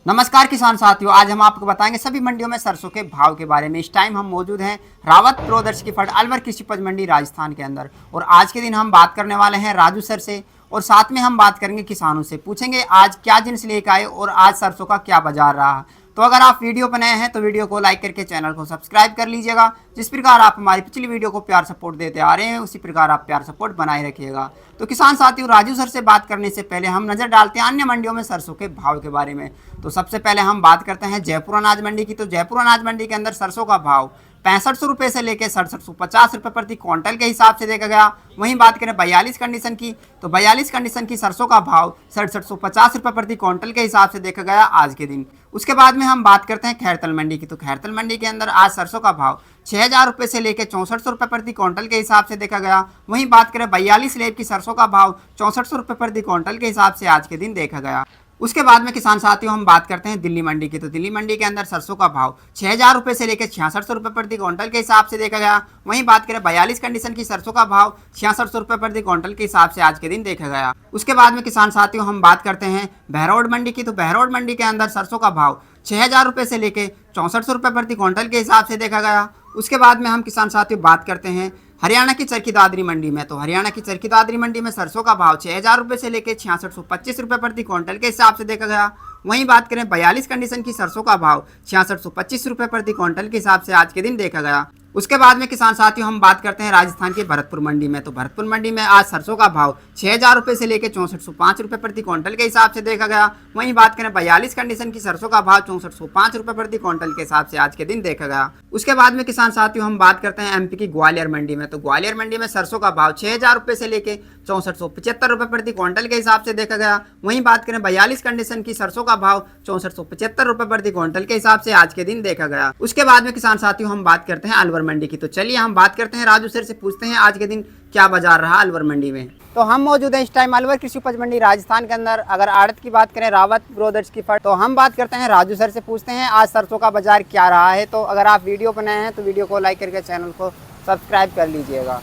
नमस्कार किसान साथियों, आज हम आपको बताएंगे सभी मंडियों में सरसों के भाव के बारे में। इस टाइम हम मौजूद हैं रावत प्रोदर्श की फट अलवर कृषि उपज मंडी राजस्थान के अंदर। और आज के दिन हम बात करने वाले हैं राजू सर से, और साथ में हम बात करेंगे किसानों से, पूछेंगे आज क्या जिन्स लेकर आए और आज सरसों का क्या बाजार रहा। तो अगर आप वीडियो पर नए हैं तो वीडियो को लाइक करके चैनल को सब्सक्राइब कर लीजिएगा। जिस प्रकार आप हमारी पिछली वीडियो को प्यार सपोर्ट देते आ रहे हैं उसी प्रकार आप प्यार सपोर्ट बनाए रखिएगा। तो किसान साथियों, राजू सर से बात करने से पहले हम नजर डालते हैं अन्य मंडियों में सरसों के भाव के बारे में। तो सबसे पहले हम बात करते हैं जयपुर अनाज मंडी की। तो जयपुर अनाज मंडी के अंदर सरसों का भाव 6500 रुपये से लेकर 6750 रुपये प्रति क्विंटल के हिसाब से देखा गया। वहीं बात करें 42 कंडीशन की, तो 42 कंडीशन की सरसों का भाव 6750 रुपये प्रति क्विंटल के हिसाब से देखा गया आज के दिन। उसके बाद में हम बात करते हैं खैरतल मंडी की। तो खैरतल मंडी के अंदर आज सरसों का भाव 6000 रुपये से लेकर 6400 रुपये प्रति क्विंटल के हिसाब से देखा गया। वहीं बात करें 42 लेब की सरसों का भाव 6400 रुपये प्रति क्विंटल के हिसाब से आज के दिन देखा गया। उसके बाद में किसान साथियों हम बात करते हैं दिल्ली मंडी की। तो दिल्ली मंडी के अंदर सरसों का भाव 6000 रुपये से लेकर 6600 रुपये प्रति क्विंटल के हिसाब से देखा गया। वहीं बात करें 42 कंडीशन की सरसों का भाव 6600 रुपये प्रति क्विंटल के हिसाब से आज के दिन देखा गया। उसके बाद में किसान साथियों हम बात करते हैं बहरौड मंडी की। तो बहरौड मंडी के अंदर सरसों का भाव 6000 रुपये से लेकर 6400 रुपये प्रति क्विंटल के हिसाब से देखा गया। उसके बाद में हम किसान साथियों बात करते हैं हरियाणा की चरखी दादरी मंडी में। तो हरियाणा की चरखी दादरी मंडी में सरसों का भाव 6000 रुपये से लेकर 6625 रुपये प्रति क्विंटल के हिसाब से देखा गया। वहीं बात करें 42 कंडीशन की सरसों का भाव 6625 रुपये प्रति क्विंटल के हिसाब से आज के दिन देखा गया। उसके बाद में किसान साथियों हम बात करते हैं राजस्थान की भरतपुर मंडी में। तो भरतपुर मंडी में आज सरसों का भाव 6000 रुपये से लेकर 6405 रुपये प्रति क्विंटल के हिसाब से देखा गया। वहीं बात करें 42 कंडीशन की सरसों का भाव 6405 रुपये प्रति क्विंटल के हिसाब से आज के दिन देखा गया। उसके बाद में किसान साथियों हम बात करते हैं एमपी की ग्वालियर मंडी में। तो ग्वालियर मंडी में सरसों का भाव 6000 रुपये से लेकर 6475 रुपये प्रति क्विंटल के हिसाब से देखा गया। वहीं बात करें 42 कंडीशन की सरसों का भाव 6475 रुपये प्रति क्विंटल के हिसाब से आज के दिन देखा गया। उसके बाद में किसान साथियों हम बात करते हैं अलवर मंडी की। तो चलिए हम बात करते हैं राजू सर से, पूछते हैं आज के दिन क्या बाजार रहा अलवर मंडी में। तो हम मौजूद हैं इस टाइम अलवर कृषि उपज मंडी राजस्थान के अंदर। अगर आड़त की बात करें रावत ब्रोदर्स की फट, तो हम बात करते हैं राजू सर से, पूछते हैं आज सरसों का बाजार क्या रहा है। तो अगर आप वीडियो पर नए हैं तो वीडियो को लाइक करके चैनल को सब्सक्राइब कर लीजिएगा।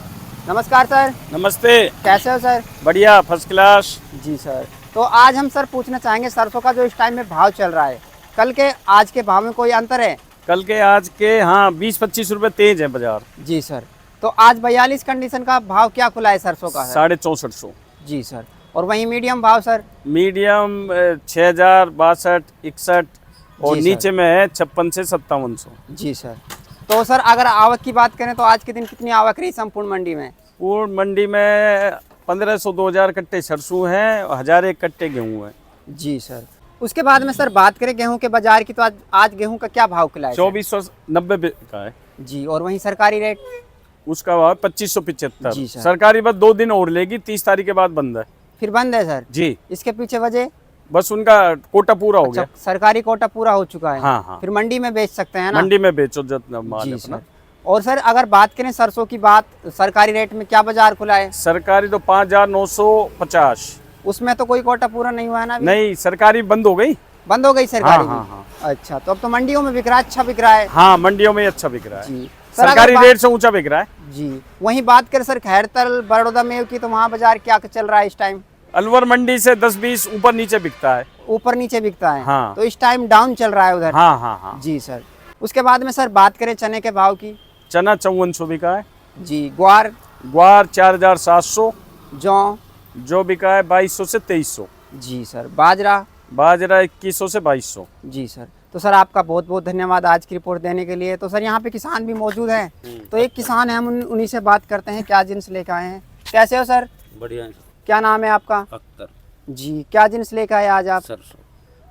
नमस्कार सर। नमस्ते। कैसे हो सर? बढ़िया, फर्स्ट क्लास। जी सर, तो आज हम सर पूछना चाहेंगे सरसों का जो इस टाइम में भाव चल रहा है, कल के आज के भाव में कोई अंतर है? कल के आज के 20-25 रुपए तेज है बाजार। जी सर, तो आज 42 कंडीशन का भाव क्या खुला है सरसों का? 6450। जी सर, और वहीं मीडियम भाव सर? मीडियम 6000, 62, 61 और जी नीचे में है 56 से 5700। जी सर, तो सर अगर आवक की बात करें तो आज के दिन कितनी आवक रही संपूर्ण मंडी में? पूर्ण मंडी में 1500-2000 कट्टे सरसों हैं, 1001 कट्टे गेहूँ हैं। जी सर, उसके बाद में सर बात करें गेहूं के बाजार की, तो आज गेहूं का क्या भाव खुला है? 2490 का है। जी, और वहीं सरकारी रेट? उसका भाव 2575। जी सर। सरकारी बस 2 दिन और लेगी, 30 तारीख के बाद बंद है। फिर बंद है सर? जी। इसके पीछे वजह? बस उनका कोटा पूरा हो गया। सरकारी कोटा पूरा हो चुका है। हाँ। फिर मंडी में बेच सकते हैं ना? मंडी में बेचो जितना माल जी है अपना। सर, और सर अगर बात करें सरसों की बात, सरकारी रेट में क्या बाजार खुला है? सरकारी तो 5950। उसमें तो कोई कोटा पूरा नहीं हुआ है ना अभी? नहीं, सरकारी बंद हो गई। बंद हो गई सरकारी? हाँ। अच्छा, तो अब तो मंडियों में बिक रहा है, अच्छा बिक रहा है? हाँ, मंडियों में अच्छा बिक रहा है। जी सर, सरकारी रेट से ऊंचा बिक रहा है। जी, वहीं बात करें सर खैरतल बड़ौदा मेव की, तो वहाँ बाजार क्या चल रहा है इस टाइम? अलवर मंडी से 10-20 ऊपर नीचे बिकता है। ऊपर नीचे बिकता है? हाँ। तो इस टाइम डाउन चल रहा है उधर? हाँ। जी सर, उसके बाद में सर बात करें चने के भाव की? चना 5400 बिका है। जी, ग्वार? ग्वार 4700। जौ? जो बिका है 2200 से 2300। जी सर, बाजरा? बाजरा 2100 से 2200। जी सर, तो सर आपका बहुत बहुत धन्यवाद आज की रिपोर्ट देने के लिए। तो सर यहाँ पे किसान भी मौजूद हैं, तो एक किसान है, हम उन्हीं से बात करते हैं क्या जिन्स लेकर आए हैं। कैसे हो सर? बढ़िया है। क्या नाम है आपका? अख्तर। जी, क्या जिन्स लेकर आए आज आप? सरसों।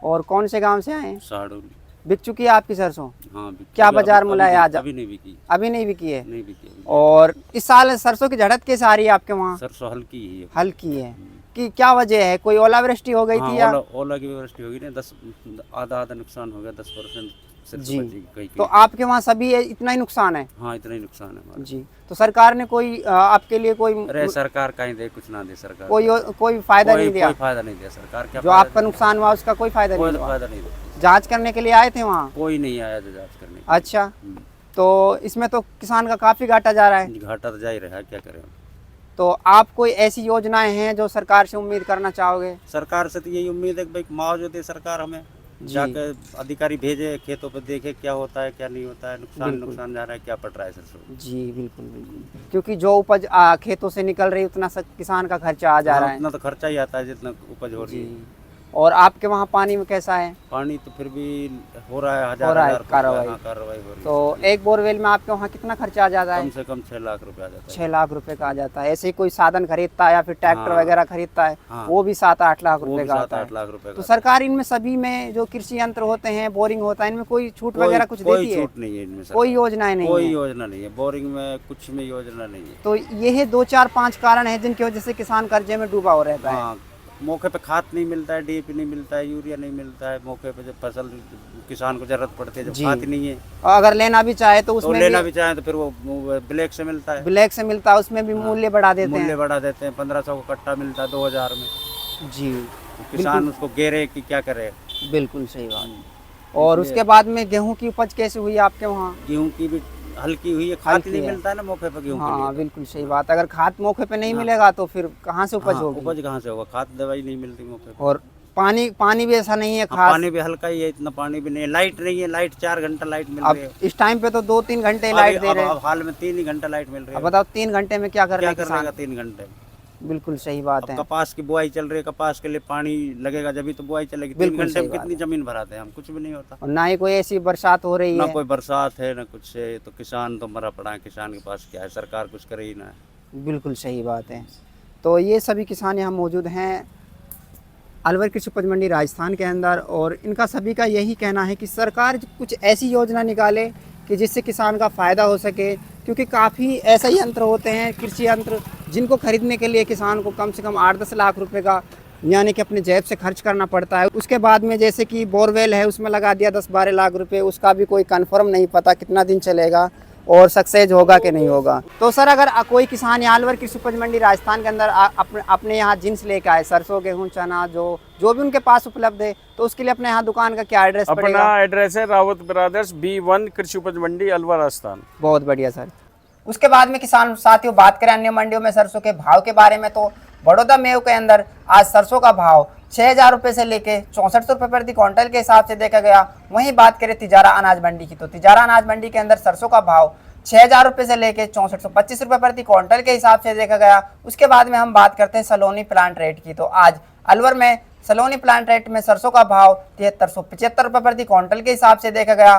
और कौन से गांव से आए हैं? साड़ोली। बिक चुकी है आपकी सरसों? हाँ, बिकी। क्या बाजार मूल्य है आज? अभी नहीं बिकी। अभी नहीं बिकी है? नहीं बिकी अभी। और इस साल सरसों की झड़त कैसे आ रही है आपके वहाँ? सरसों हल्की ही है। हल्की है कि क्या वजह है? कोई ओलावृष्टि हो गई हाँ, थी या? ओला की व्यवस्था होगी ना, 10 आधा नुकसान हो गया, 10% जी, कहीं तो आपके वहाँ सभी इतना ही नुकसान है? हाँ, इतना ही नुकसान है हमारा। जी, तो सरकार ने कोई आपके लिए कोई अरे सरकार कहीं दे, कुछ ना दे सरकार। कोई फायदा नहीं दिया? कोई फायदा नहीं दिया सरकार। क्या जो आपका नुकसान हुआ उसका कोई फायदा नहीं कोई हुआ? फायदा नहीं दिया। जांच करने के लिए आए थे वहाँ? कोई नहीं आया जो जांच करने। अच्छा, तो इसमें तो किसान का काफी घाटा जा रहा है। घाटा तो जा ही रहा है, क्या करें। तो आप कोई ऐसी योजनाएं हैं जो सरकार से उम्मीद करना चाहोगे? सरकार से तो यही उम्मीद है कि भाई मुआवजा दे सरकार हमें। जाके अधिकारी भेजे खेतों पे, देखे क्या होता है क्या नहीं होता है, नुकसान बिल्कुल। नुकसान जा रहा है, क्या पड़ रहा है सरसों में। जी बिल्कुल बिल्कुल, क्योंकि जो उपज खेतों से निकल रही उतना किसान का खर्चा आ जा रहा हाँ, है। उतना तो खर्चा ही आता है जितना उपज हो रही जी। है। और आपके वहाँ पानी में कैसा है? पानी तो फिर भी हो रहा है, हो हजार रहा है हजार रुपए, कार्रवाई। हाँ, कार्रवाई हो रही तो है। एक बोरवेल में आपके वहाँ कितना खर्चा आ जाता कम है? से कम 6 लाख रुपए आ जाता है। 6 लाख रुपए का आ जाता है। ऐसे ही कोई साधन खरीदता है या फिर ट्रैक्टर हाँ। वगैरह खरीदता है, हाँ। वो भी 7-8 लाख वो रुपए भी का 7-8 आता है। लाख रुपए तो का। सरकार इनमें सभी में जो कृषि यंत्र होते हैं, बोरिंग होता है, इनमें कोई छूट वगैरह कुछ कोई देती है? छूट नहीं है इनमें सरकार। कोई योजनाएं नहीं कोई है। योजना नहीं है, बोरिंग में कुछ में योजना नहीं है। तो ये 2-4-5 कारण है जिनकी वजह से किसान कर्जे में डूबा हो रहता है। हाँ, मौके पे खाद नहीं मिलता है, डीएपी नहीं मिलता है, यूरिया नहीं मिलता है मौके पे, जब फसल किसान को जरूरत पड़ती है, जब जी। खाद ही नहीं है और अगर लेना भी चाहे तो तो उसमें लेना भी भी चाहे तो फिर वो ब्लैक से मिलता है, ब्लैक से मिलता है, उसमें भी हाँ। मूल्य बढ़ा देते मूल्य हैं। बढ़ा देते हैं। 1500 को कट्टा मिलता है 2000 में। जी किसान उसको गेरे कि क्या करे। बिल्कुल सही बात। और उसके बाद में गेहूं की उपज कैसे हुई आपके वहाँ? गेहूं की भी हल्की हुई है, खाद हल्की ही नहीं है। मिलता है ना मौके पे गेहूं के हाँ लिए। बिल्कुल सही बात। अगर खाद मौके पे नहीं हाँ। मिलेगा तो फिर कहाँ से उपज हाँ, होगी? उपज कहाँ से होगा, खाद दवाई नहीं मिलती मौके पे। और पानी भी ऐसा नहीं है हाँ, खास। पानी भी हल्का ही है, इतना पानी भी नहीं है। लाइट नहीं है, लाइट 4 घंटा लाइट मिल अब रही है। इस टाइम पे तो 2-3 घंटे लाइट दे रहे हैं। अब हाल में 3 ही घंटा लाइट मिल रही अब है। बताओ 3 घंटे में क्या कर रहे क्या हैं कर किसान? लेगा 3 घंटे? बिल्कुल सही बात अब है। कपास की बुआई चल रही है, कपास के लिए पानी लगेगा जब भी तो बुआई चलेगी। 3 बिल्कुल घंटे सही में बात कितनी जमीन भराते हैं हम, कुछ भी नहीं होता। और ना ही कोई ऐसी बरसात हो रही ना है। कोई बरसात है ना कुछ है, तो किसान तो मरा पड़ा है। किसान के पास क्या है, सरकार कुछ करे ही ना है। बिल्कुल सही बात है। तो ये सभी किसान यहाँ मौजूद हैं अलवर कृषि उपज मंडी राजस्थान के अंदर, और इनका सभी का यही कहना है कि सरकार कुछ ऐसी योजना निकाले कि जिससे किसान का फ़ायदा हो सके, क्योंकि काफ़ी ऐसे यंत्र होते हैं, कृषि यंत्र, जिनको खरीदने के लिए किसान को कम से कम 8-10 लाख रुपए का यानी कि अपने जेब से खर्च करना पड़ता है। उसके बाद में जैसे कि बोरवेल है, उसमें लगा दिया 10-12 लाख रुपए, उसका भी कोई कन्फर्म नहीं पता कितना दिन चलेगा और सक्सेस होगा कि नहीं होगा। तो सर अगर कोई किसान यहाँ अलवर कृषि उपज मंडी राजस्थान के अंदर अपने यहाँ जिन्स लेकर आए, सरसों, गेहूँ, चना, जो भी उनके पास उपलब्ध है, तो उसके लिए अपने यहाँ दुकान का क्या एड्रेस पड़ेगा? अपना एड्रेस है रावत ब्रदर्स B1 कृषि उपज मंडी अलवर राजस्थान। बहुत बढ़िया सर। उसके बाद में किसान साथियों बात करें अन्य मंडियों में सरसों के भाव के बारे में, तो बड़ौदा मेव के अंदर आज सरसों का भाव 6000 रुपये से लेके 6400 रुपये प्रति क्विंटल के हिसाब से देखा गया। वहीं बात करें तिजारा अनाज मंडी की, तो तिजारा अनाज मंडी के अंदर सरसों का भाव 6000 रुपये से लेके 6425 रुपये प्रति क्विंटल के हिसाब से देखा गया। उसके बाद में हम बात करते हैं सलोनी प्लांट रेट की, तो आज अलवर में सलोनी प्लांट रेट में सरसों का भाव 7375 रुपये प्रति क्विंटल के हिसाब से देखा गया।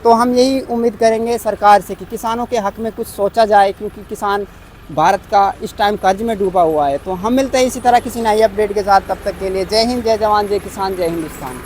तो हम यही उम्मीद करेंगे सरकार से कि किसानों के हक में कुछ सोचा जाए, क्योंकि किसान भारत का इस टाइम कर्ज में डूबा हुआ है। तो हम मिलते हैं इसी तरह किसी नई अपडेट के साथ, तब तक के लिए जय हिंद, जय जवान, जय किसान, जय हिंदुस्तान।